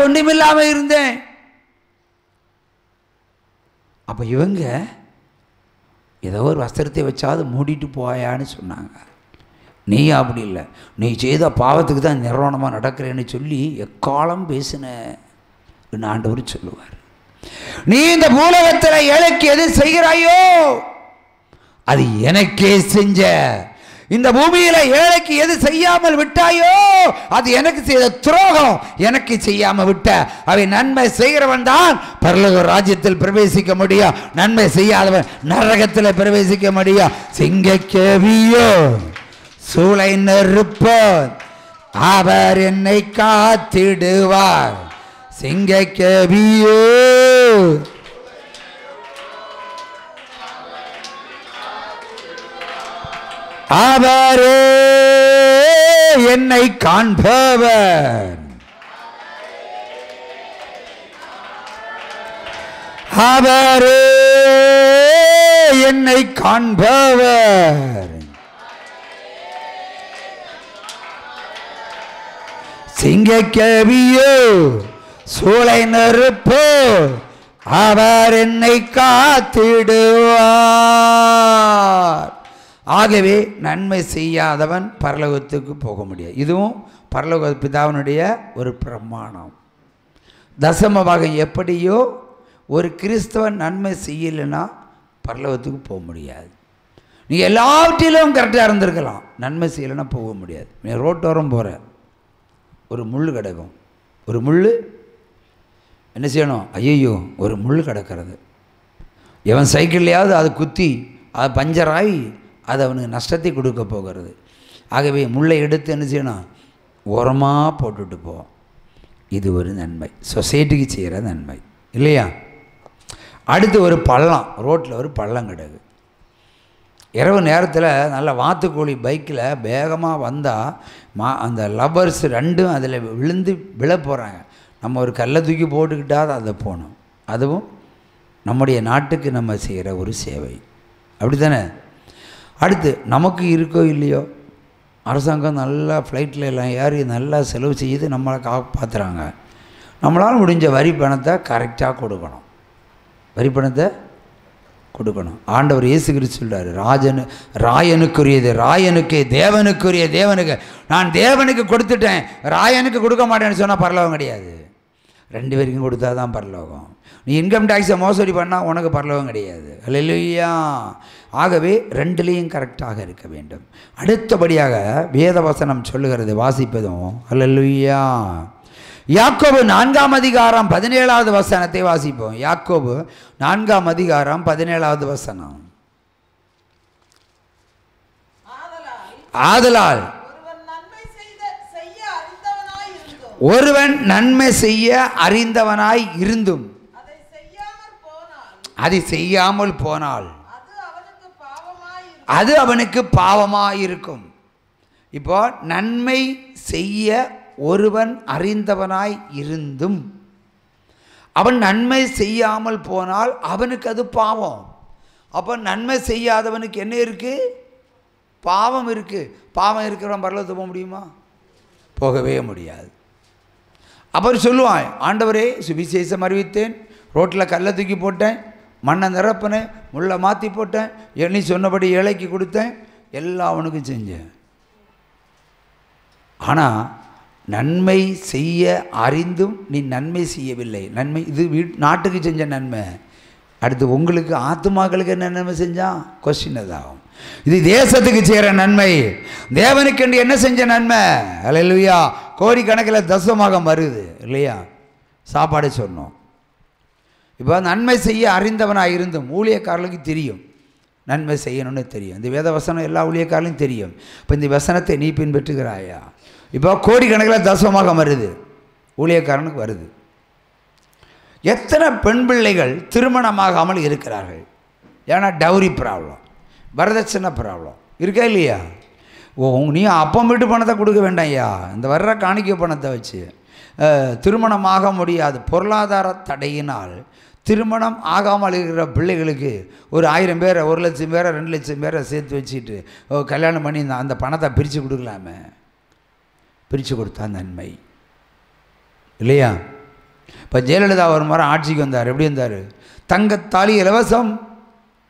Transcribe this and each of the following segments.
ஒன்றுமில்லாமல் இருந்தேன். அப்போ இவங்க ஏதோ ஒரு வஸ்திரத்தை வச்சாவது மூடிட்டு போயான்னு சொன்னாங்க. நீ அப்படி இல்லை, நீ செய்த பாவத்துக்கு தான் நிர்வாணமாக நடக்கிறேன்னு சொல்லி எக்காலம் பேசின ஆண்டவர் சொல்லுவார். நீ இந்த பூலகத்தில் ஏழைக்கு எது செய்கிறாயோ அது எனக்கே செஞ்ச. இந்த பூமியில ஏழைக்கு எது செய்யாமல் விட்டாயோ அது எனக்கு செய்த துரோகம். எனக்கு செய்யாமல் விட்ட அவை நன்மை செய்கிறவன் தான் பரலோக ராஜ்யத்தில் பிரவேசிக்க முடியும். நன்மை செய்யாதவன் நரகத்தில் பிரவேசிக்க முடியும். சிங்கக்கேவியோ சூளை நெருப்போர் அவர் என்னை காத்திடுவார். சிங்கக்கேவியோ அவரே என்னை காண்பவர். அவரே என்னை காண்பவர். சிங்கக்கேவியோ சூளை நெருப்போ அவர் என்னை காத்திடுவார். ஆகவே நன்மை செய்யாதவன் பரலோகத்துக்கு போக முடியாது. இதுவும் பரலோக பிதாவினுடைய ஒரு பிரமாணம். தசம பாகம் எப்படியோ ஒரு கிறிஸ்தவன் நன்மை செய்யலைன்னா பரலோகத்துக்கு போக முடியாது. நீ எல்லாவற்றிலும் கரெக்டாக இருந்திருக்கலாம், நன்மை செய்யலைன்னா போக முடியாது. நீ ரோட்டோரம் போகிற ஒரு முள் கிடக்கும், ஒரு முள் என்ன செய்யணும்? ஐயோ ஒரு முள் கிடக்கிறது. எவன் சைக்கிள்லையாவது அது குத்தி அது பஞ்சராகி அது அவனுக்கு நஷ்டத்தை கொடுக்க போகிறது. ஆகவே முள்ளை எடுத்து என்ன செய்யணும்? ஓரமாக போட்டுட்டு போ. இது ஒரு நன்மை, சொசைட்டிக்கு செய்கிற நன்மை இல்லையா? அடுத்து ஒரு பள்ளம், ரோட்டில் ஒரு பள்ளம் கிடக்கு. இரவு நேரத்தில் நல்ல வாத்துக்கோழி பைக்கில் வேகமாக வந்தால் அந்த லவ்வர்ஸ் ரெண்டும் அதில் விழுந்து விழ போகிறாங்க. நம்ம ஒரு கல்லை தூக்கி போட்டுக்கிட்டால் அதை போகணும். அதுவும் நம்முடைய நாட்டுக்கு நம்ம செய்கிற ஒரு சேவை, அப்படி தானே? அடுத்து நமக்கு இருக்கோ இல்லையோ அரசாங்கம் நல்லா ஃப்ளைட்டில் எல்லாம் ஏறி நல்லா செலவு செய்து நம்மளை காப்பாற்றுறாங்க. நம்மளால் முடிஞ்ச வரி பணத்தை கரெக்டாக கொடுக்கணும், வரி பணத்தை கொடுக்கணும். ஆண்டவர் இயேசு கிறிஸ்து சொல்றாரு, ராயனுக்குரியது ராயனுக்கு, தேவனுக்குரிய தேவனுக்கு. நான் தேவனுக்கு கொடுத்துட்டேன், ராயனுக்கு கொடுக்க மாட்டேன்னு சொன்னால் பரலோகம் கிடையாது. ரெண்டு பேருக்கும் கொடுத்தா தான் பரலோகம். நீ இன்கம் டேக்ஸை மோசடி பண்ணால் உனக்கு பரலோகம் கிடையாது. அல்லேலூயா. ஆகவே ரெண்டுலேயும் கரெக்டாக இருக்க வேண்டும். அடுத்தபடியாக வேத வசனம் சொல்லுகிறது, வாசிப்பதும் அல்லேலூயா. யாக்கோபு 4ஆம் அதிகாரம் 17வது வசனத்தை வாசிப்போம். யாக்கோபு 4ஆம் அதிகாரம் 17வது வசனம். ஆதலால் ஒருவன் நன்மை செய்ய அறிந்தவனாய் இருந்தும் அதை செய்யாமல் போனால் அது அவனுக்கு பாவமாயிருக்கும். இப்போ நன்மை செய்ய ஒருவன் அறிந்தவனாய் இருந்தும் அவன் நன்மை செய்யாமல் போனால் அவனுக்கு அது பாவம். அப்போ நன்மை செய்யாதவனுக்கு என்ன இருக்கு? பாவம் இருக்கு. பாவம் இருக்கிறவன் பரலோகத்துக்கு போக முடியுமா? போகவே முடியாது. அப்புறம் சொல்லுவான், ஆண்டவரே சுவிசேஷம் அறிவித்தேன், ரோட்டில் கல்லை தூக்கி போட்டேன், மண்ணை நிரப்பினேன், முள்ளை மாற்றி போட்டேன், எண்ணி சொன்னபடி ஏழைக்கு கொடுத்தேன், எல்லாம் அவனுக்கும் செஞ்சேன். ஆனால் நன்மை செய்ய அறிந்தும் நீ நன்மை செய்யவில்லை. நன்மை இது நாட்டுக்கு செஞ்ச நன்மை, அடுத்து உங்களுக்கு ஆத்துமாக்களுக்கு என்ன நன்மை செஞ்சான்? கொஸ்டின் அதாகும். இது தேசத்துக்கு செய்கிற நன்மை, தேவனுக்கு என்று என்ன செஞ்ச நன்மை? அல்லேலூயா. கோடிக்கணக்கில் தசமாக வருது இல்லையா? சாப்பாடு சொன்னோம். இப்போ நன்மை செய்ய அறிந்தவனாக இருந்தும் ஊழியக்காரர்களுக்கு தெரியும் நன்மை செய்யணும்னு தெரியும். இந்த வேத வசனம் எல்லா ஊழியக்காரர்களும் தெரியும். இப்போ இந்த வசனத்தை நீ பின்பற்றுகிறாயா? இப்போ கோடிக்கணக்கில் தசமாக வருது, ஊழியக்காரனுக்கு வருது. எத்தனை பெண் பிள்ளைகள் திருமணமாகாமல் இருக்கிறார்கள்? ஏன்னா டவுரி ப்ராப்ளம், வரதட்சணை ப்ராப்ளம் இருக்கா இல்லையா? நீ அப்பம் வீட்டு பணத்தை கொடுக்க வேண்டாம் ஐயா, இந்த வர்ற காணிக்கை பணத்தை வச்சு திருமணமாக முடியாது. பொருளாதார தடையினால் திருமணம் ஆகாமல் இருக்கிற பிள்ளைகளுக்கு ஒரு 1000 பேரை, 1 லட்சம் பேரை, 2 லட்சம் பேரை சேர்த்து வச்சுட்டு கல்யாணம் பண்ணி அந்த பணத்தை பிரித்து கொடுக்கலாமே. பிரித்து கொடுத்தா நன்மை இல்லையா? இப்போ ஜெயலலிதா ஒரு முறை ஆட்சிக்கு வந்தார். எப்படி வந்தார்? தங்கத்தாலி இலவசம்,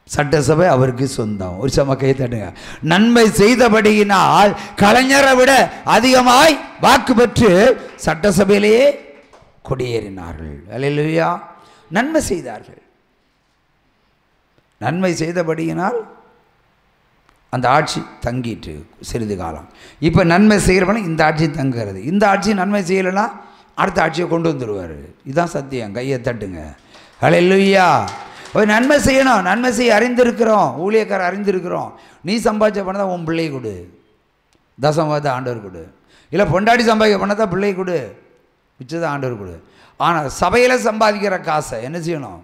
சட்டசபை அவருக்கு சொந்தம். ஒரு சம கை தட்டுங்க. நன்மை செய்தபடியினால் கலைஞரை விட அதிகமாய் வாக்கு பெற்று சட்டசபையிலேயே குடியேறினார்கள். அல்லேலூயா. நன்மை செய்தார்கள். நன்மை செய்தபடியினால் அந்த ஆட்சி தங்கிட்டு சிறிது காலம். இப்போ நன்மை செய்கிறவன இந்த ஆட்சி தங்குறது. இந்த ஆட்சி நன்மை செய்யலைன்னா அடுத்த ஆட்சியை கொண்டு வந்துடுவார். இதுதான் சத்தியம். கையை தட்டுங்க. அல்லேலூயா. ஒரு நன்மை செய்யணும். நன்மை செய்ய அறிந்திருக்கிறோம். ஊழியக்காரர் அறிந்திருக்கிறோம். நீ சம்பாதிச்ச பணம் தான் உன் பிள்ளை கொடு. தசமத்தை ஆண்டவர் கொடு. இல்லை பொண்டாட்டி சம்பாதிக்க பணத்தை பிள்ளை கொடு. மிச்சதான் ஆண்டவர் கொடு. ஆனால் சபையில் சம்பாதிக்கிற காசை என்ன செய்யணும்?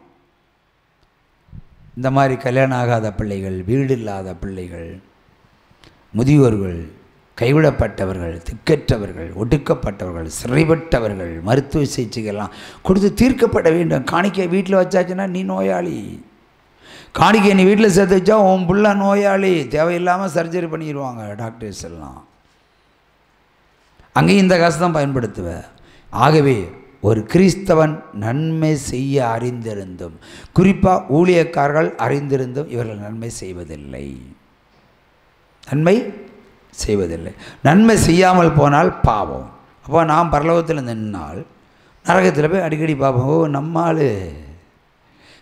இந்த மாதிரி கல்யாணம் ஆகாத பிள்ளைகள், வீடு இல்லாத பிள்ளைகள், முதியோர்கள், கைவிடப்பட்டவர்கள், திக்கற்றவர்கள், ஒடுக்கப்பட்டவர்கள், சிறைப்பட்டவர்கள், மருத்துவ சிகிச்சைகள்லாம் கொடுத்து தீர்க்கப்பட வேண்டும். காணிக்கை வீட்டில் வச்சாச்சுன்னா நீ நோயாளி. காணிக்கை நீ வீட்டில் சேர்த்து வச்சா உன் புள்ள நோயாளி. தேவையில்லாமல் சர்ஜரி பண்ணிடுவாங்க டாக்டர்ஸ் எல்லாம். அங்கேயும் இந்த காசு தான் பயன்படுத்துவேன். ஆகவே ஒரு கிறிஸ்தவன் நன்மை செய்ய அறிந்திருந்தும், குறிப்பாக ஊழியக்காரர்கள் அறிந்திருந்தும் இவர்கள் நன்மை செய்வதில்லை. நன்மை செய்வதில்லை. நன்மை செய்யாமல் போனால் பாவம். அப்போ நாம் பரலோகத்தில் நின்னால் நரகத்தில் போய் அடிக்கடி பார்ப்போம். ஓ, நம்மால்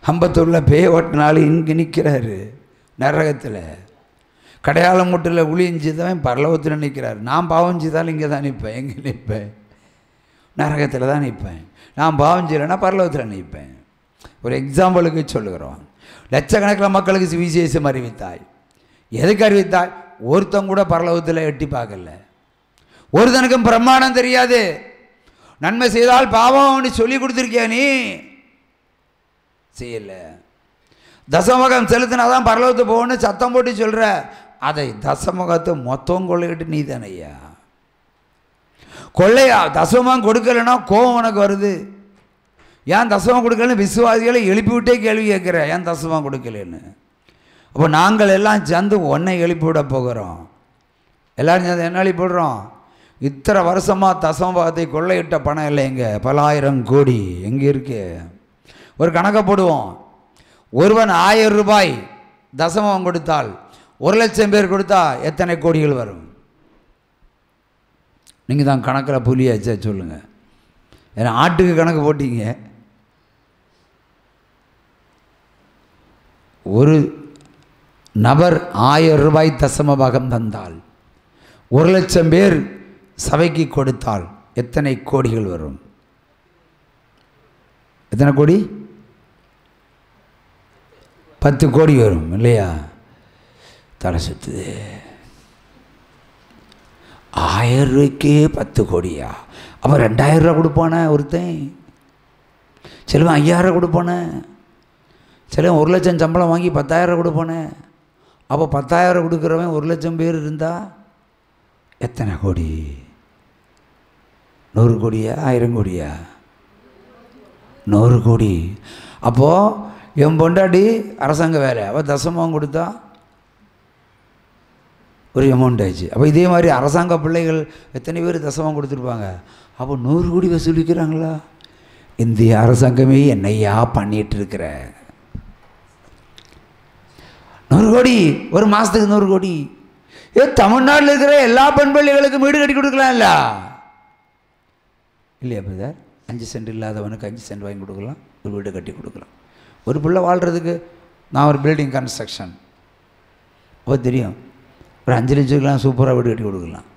அம்பத்தூரில் பேய் ஓட்டினாலும் இங்கே நிற்கிறாரு நரகத்தில். கடையாளம் மூட்டில் உளியஞ்சிதான் பரலோகத்தில் நிற்கிறார். நான் பாவம் செய்தாலும் இங்கே தான் நிற்பேன். எங்கே நிற்பேன்? நரகத்தில் தான் நிற்பேன். நான் பாவம் செய்யலைன்னா பரலோகத்தில் நிற்பேன். ஒரு எக்ஸாம்பிளுக்கு சொல்லுகிறோம். லட்சக்கணக்கில் மக்களுக்கு சுவிசேஷம் அறிவித்தாய். எதுக்கு அறிவித்தாய்? ஒருத்தன் கூட பரலோகத்தில் எட்டி பார்க்கல. ஒருத்தனுக்கும் பிரமாணம் தெரியாது. நன்மை செய்தால் பாவம்னு சொல்லி கொடுத்துருக்கியா? நீ செய்யல. தசமுகம் செலுத்தினாதான் பரலோகத்துக்கு போகணும்னு சத்தம் போட்டு சொல்கிற. அதை தசமுகத்தை மொத்தம் கொள்ளையிட்டு நீ தானையா கொள்ளையா? தசமம் கொடுக்கலன்னா கோபம் உனக்கு வருது. ஏன் தசமம் கொடுக்கலன்னு விசுவாசிகளை எழுப்பிவிட்டே கேள்வி கேட்குற. ஏன் தசமம் கொடுக்கலன்னு? அப்போ நாங்கள் எல்லாம் சேர்ந்து ஒன்றை எழுப்பிவிட போகிறோம். எல்லோரும் சேர்ந்து என்ன எழுப்பிவிடுறோம்? இத்தனை வருஷமாக தசமபாகத்தை கொள்ளையிட்ட பணம் இல்லை எங்கே? பல ஆயிரம் கோடி எங்கே இருக்கு? ஒரு கணக்கை போடுவோம். ஒருவன் 1000 ரூபாய் தசமம் கொடுத்தால் 1,00,000 பேர் கொடுத்தா எத்தனை கோடிகள் வரும்? நீங்கள் தான் கணக்கில் புலியாச்சா சொல்லுங்கள். ஏன்னா ஆட்டுக்கு கணக்கு போட்டீங்க. ஒரு நபர் 1000 ரூபாய் தசம பாகம் தந்தால் 1,00,000 பேர் சபைக்கு கொடுத்தால் எத்தனை கோடிகள் வரும்? எத்தனை கோடி? 10 கோடி வரும் இல்லையா? தலை சுத்துது. 1000 ரூபாய்க்கு 10 கோடியா? அப்போ 2000 ரூபா கொடுப்பானே ஒருத்தன். சிலவன் 5000 கொடுப்பானே. சிலவன் 1,00,000 சம்பளம் வாங்கி 10,000 கொடுப்பானே. அப்போ 10,000 கொடுக்குறவன் 1,00,000 பேர் இருந்தால் எத்தனை கோடி? 100 கோடியா? 1000 கோடியா? 100 கோடி. அப்போது என் பொண்டாட்டி அரசாங்க வேலை, அவள் தசமம் கொடுத்தா ஒரு அமௌண்ட் ஆச்சு. அப்போ இதே மாதிரி அரசாங்க பிள்ளைகள் எத்தனை பேர் தசமம் கொடுத்துருப்பாங்க? அப்போ 100 கோடி வசூலிக்கிறாங்களா? இந்திய அரசாங்கமே என்னையா பண்ணிகிட்ருக்கிற? 100 கோடி ஒரு மாதத்துக்கு 100 கோடி. தமிழ்நாட்டில் இருக்கிற எல்லா பெண் பிள்ளைகளுக்கும் வீடு கட்டி கொடுக்கலாம் இல்லையா பிரதர்? 5 சென்ட் இல்லாதவனுக்கு 5 சென்ட் வாங்கி கொடுக்கலாம், ஒரு வீடு கட்டி கொடுக்கலாம். ஒரு பிள்ளை வாழ்கிறதுக்கு நான் ஒரு பில்டிங் கன்ஸ்ட்ரக்ஷன் அப்போ தெரியும், ஒரு 5 லட்சத்துக்குலாம் சூப்பராக வீடு கட்டி கொடுக்கலாம்.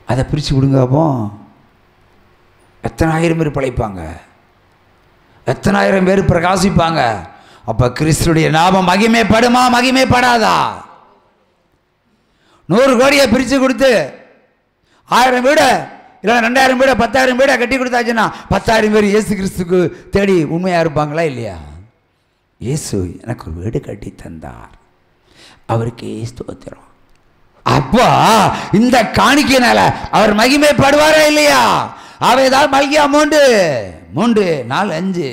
அதை பிரித்து கொடுங்க. அப்போ எத்தனை ஆயிரம் பேர் பிழைப்பாங்க, எத்தனை ஆயிரம் பேர் பிரகாசிப்பாங்க. அப்போ கிறிஸ்துடைய நாமம் மகிமைப்படுமா மகிமைப்படாதா? 100 கோடியை பிரித்து கொடுத்து 1000 வீடு இல்லை 2000 வீடு 10,000 வீடை கட்டி கொடுத்தாச்சுன்னா 10,000 பேர் இயேசு கிறிஸ்துக்கு தேடி உண்மையாக இருப்பாங்களா இல்லையா? இயேசு எனக்கு ஒரு வீடு கட்டி தந்தார், அவருக்கு ஸ்தோத்திரம். அப்போ இந்த காணிக்கையினால அவர் மகிமைப்படுவாரா இல்லையா? அவைதான் மல்கியா 3, 4, 5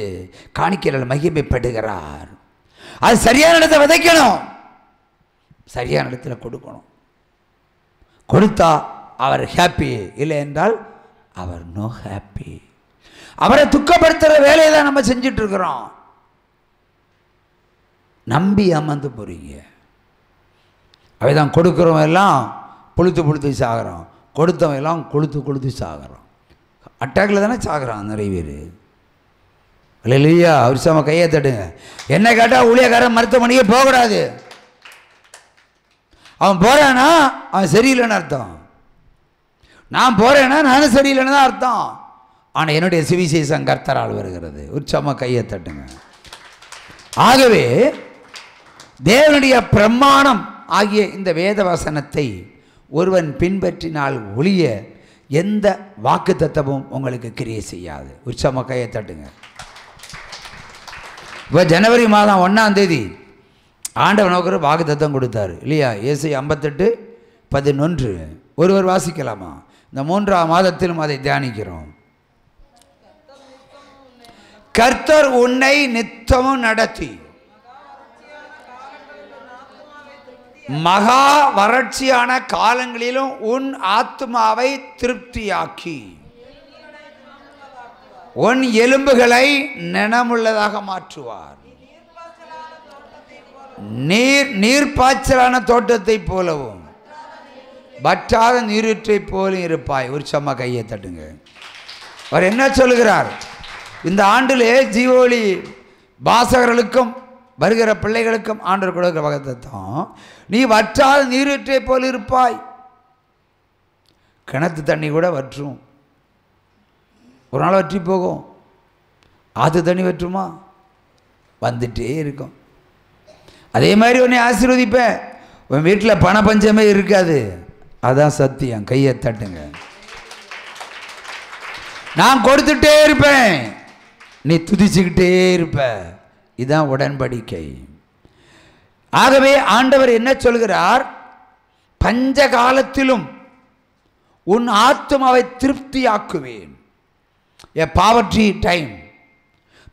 காணிக்கையால் மகிமைப்படுகிறார். அது சரியான இடத்தை விதைக்கணும், சரியான இடத்துல கொடுக்கணும். கொடுத்தா அவர் ஹாப்பி, இல்லை என்றால் அவர் நோ ஹாப்பி. அவரை துக்கப்படுத்துகிற வேலையை தான் நம்ம செஞ்சுட்டு இருக்கிறோம். நம்பி அமர்ந்து போறீங்க. அவைதான் கொடுக்குறவன் எல்லாம் புழுத்து புழுத்து சாகிறோம், கொடுத்தவன் எல்லாம் கொளுத்து கொளுத்து சாகிறோம். அட்டாக்கில் தானே சாகிறான் நிறைய பேர். இல்லையா? அவர் சம கையை தட்டுங்க. என்ன கேட்டால் ஊழியக்காரன் மருத்துவமனையே போகக்கூடாது. அவன் போகிறானா அவன் சரியில்லைன்னு அர்த்தம், நான் போகிறேன்னா நானும் சரியில்லைன்னு தான் அர்த்தம். ஆனால் என்னுடைய சுவிசேஷம் கர்த்தரால் வருகிறது. உற்சம கையை தட்டுங்க. ஆகவே தேவனுடைய பிரமாணம் ஆகிய இந்த வேத வசனத்தை ஒருவன் பின்பற்றினால் ஒழிய எந்த வாக்கு தத்தமும் உங்களுக்கு கிரியை செய்யாது. உற்சம கையை தட்டுங்க. இப்போ ஜனவரி மாதம் 1ஆம் தேதி ஆண்டவர் நமக்கு ஒரு வாக்கு தத்தம் கொடுத்தாரு இல்லையா? ஏசாயா 58:11 ஒருவர் வாசிக்கலாமா? இந்த 3ஆம் மாதத்திலும் அதை தியானிக்கிறோம். கர்த்தர் உன்னை நித்தமும் நடத்தி மகா வறட்சியான காலங்களிலும் உன் ஆத்மாவை திருப்தியாக்கி உன் எலும்புகளை நினமுள்ளதாக மாற்றுவார். நீர்ப்பாய்ச்சலான தோட்டத்தை போலவும் வற்றாத நீரூற்றை போலும் இருப்பாய். ஒரு சம்மா கையை தட்டுங்க. அவர் என்ன சொல்லுகிறார்? இந்த ஆண்டிலே ஜீவோலி வாசகர்களுக்கும் வருகிற பிள்ளைகளுக்கும் ஆண்டவர் கொடுக்கிற வாக்குத்தத்தம், நீ வற்றாத நீரூற்றை போல் இருப்பாய். கிணத்து தண்ணி கூட வற்றும், ஒரு நாள் வற்றி போகும். ஆற்று தண்ணி வற்றுமா? வந்துட்டே இருக்கும். அதே மாதிரி உன்னை ஆசீர்வதிப்பேன். உன் வீட்டில் பண பஞ்சமே இருக்காது. அதான் சத்தியம். கையை தட்டுங்க. நான் கொடுத்துட்டே இருப்பேன், நீ துதிச்சுக்கிட்டே இருப்ப. இதுதான் உடன்படிக்கை. ஆகவே ஆண்டவர் என்ன சொல்கிறார்? பஞ்ச காலத்திலும் உன் ஆத்மாவை திருப்தியாக்குவேன். எ பாவர்ட்டி டைம்.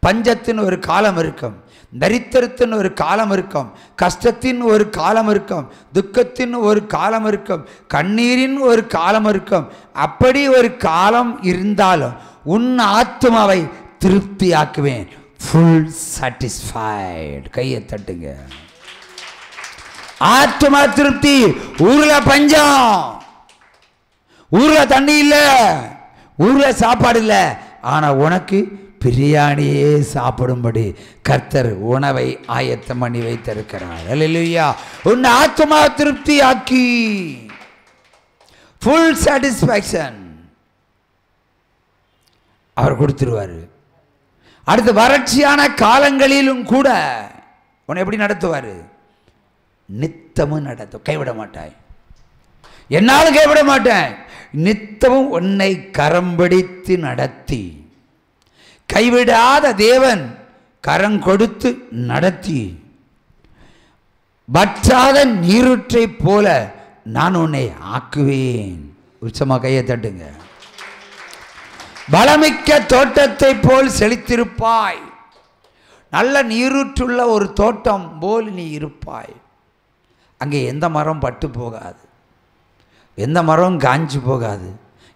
பஞ்சத்தின் ஒரு காலம் இருக்கும், தரித்திரத்தின் ஒரு காலம் இருக்கும், கஷ்டத்தின் ஒரு காலம் இருக்கும், துக்கத்தின் ஒரு காலம் இருக்கும், கண்ணீரின் ஒரு காலம் இருக்கும். அப்படி ஒரு காலம் இருந்தாலும் உன் ஆத்மாவை திருப்தியாக்குவேன். Full satisfied. கையை தட்டுங்க. ஆத்மா திருப்தி. ஊர்ல பஞ்சம், ஊர்ல தண்ணி இல்லை, ஊர்ல சாப்பாடு இல்லை, ஆனா உனக்கு பிரியாணியே சாப்பிடும்படி கர்த்தர் உணவை ஆயத்தம் பண்ணி வைத்திருக்கிறார். அல்லேலூயா. உன் ஆத்மா திருப்தி ஆக்கி ஃபுல் சாட்டிஸ்ஃபேக்ஷன் அவர் கொடுத்துருவார். அடுத்து வறட்சியான காலங்களிலும் கூட உன்னை எப்படி நடத்துவார்? நித்தமும் நடத்தும். கைவிட மாட்டாய். என்னாலும் கைவிட மாட்டேன். நித்தமும் உன்னை கரம் பிடித்து நடத்தி, கைவிடாத தேவன் கரம் கொடுத்து நடத்தி, வற்றாத நீரூற்றை போல நான் உன்னை ஆக்குவேன். உச்சமா கையை தட்டுங்க. பலமிக்க தோட்டத்தை போல் செழித்திருப்பாய். நல்ல நீரூற்றுள்ள ஒரு தோட்டம் போல் நீ இருப்பாய். அங்கே எந்த மரம் பட்டு போகாது, எந்த மரம் காஞ்சி போகாது,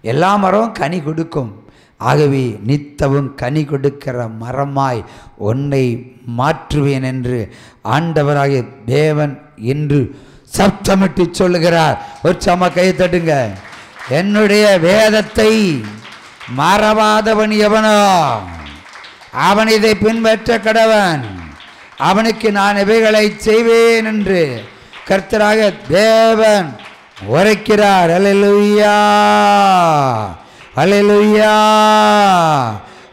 எல்லா மரமும் கனி கொடுக்கும். ஆகவே நித்தவும் கனி கொடுக்கிற மரமாய் உன்னை மாற்றுவேன் என்று ஆண்டவராகிய தேவன் என்று சப்தமிட்டு சொல்லுகிறார். ஒரு சம கையை தட்டுங்க. என்னுடைய வேதத்தை மறவாதவன் எவனோ அவன் இதை பின்பற்ற கடவன், அவனுக்கு நான் இவைகளை செய்வேன் என்று கர்த்தராக தேவன் உரைக்கிறார். அல்லேலூயா, அல்லேலூயா,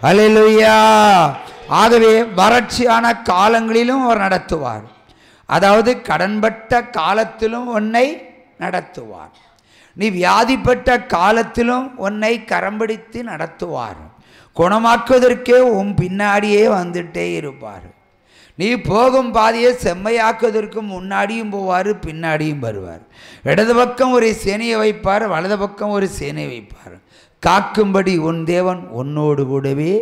அல்லேலூயா. ஆகவே வறட்சியான காலங்களிலும் அவர் நடத்துவார். அதாவது கடன்பட்ட காலத்திலும் உன்னை நடத்துவார். நீ வியாதிப்பட்ட காலத்திலும் உன்னை கரம்பிடித்து நடத்துவார். குணமாக்குவதற்கே உன் பின்னாடியே வந்துட்டே இருப்பார். நீ போகும் பாதையை செம்மையாக்குவதற்கு முன்னாடியும் போவார், பின்னாடியும் வருவார். இடது பக்கம் ஒரு சேனையை வைப்பார், வலது பக்கம் ஒரு சேனை வைப்பார். காக்கும்படி உன் தேவன் உன்னோடு கூடவே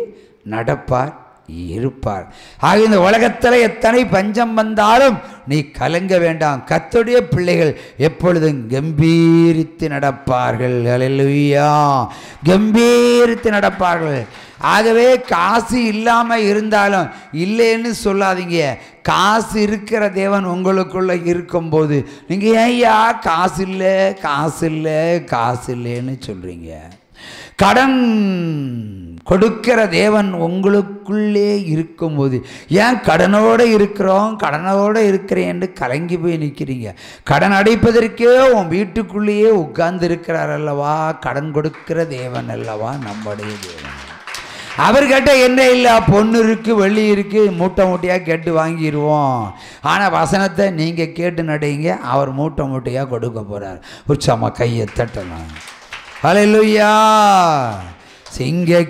நடப்பார், இருப்பார். ஆக இந்த உலகத்தில் எத்தனை பஞ்சம் வந்தாலும் நீ கலங்க வேண்டாம். கர்த்தருடைய பிள்ளைகள் எப்பொழுதும் கம்பீரித்து நடப்பார்கள். அல்லேலூயா, கம்பீரித்து நடப்பார்கள். ஆகவே காசு இல்லாமல் இருந்தாலும் இல்லைன்னு சொல்லாதீங்க. காசு இருக்கிற தேவன் உங்களுக்குள்ளே இருக்கும்போது நீங்கள் ஏன்யா காசு இல்லை காசு இல்லை காசு இல்லைன்னு சொல்கிறீங்க? கடன் கொடுக்கிற தேவன் உங்களுக்குள்ளே இருக்கும்போது ஏன் கடனோடு இருக்கிறேன் என்று கலங்கி போய் நிற்கிறீங்க? கடன் அடைப்பதற்கே உன் வீட்டுக்குள்ளேயே உட்கார்ந்து இருக்கிறார் அல்லவா? கடன் கொடுக்கிற தேவன் அல்லவா நம்முடைய தேவன். அவர்கிட்ட என்ன இல்லை, பொண்ணு இருக்குது, வெள்ளி இருக்குது, மூட்டை மூட்டையாக கேட்டு வாங்கிடுவோம். ஆனால் வசனத்தை நீங்கள் கேட்டு நடைங்க, அவர் மூட்டை மூட்டையாக கொடுக்க போகிறார். உற்சாகமாக கையை தட்டலாம். அல்லேலூயா. சிங்க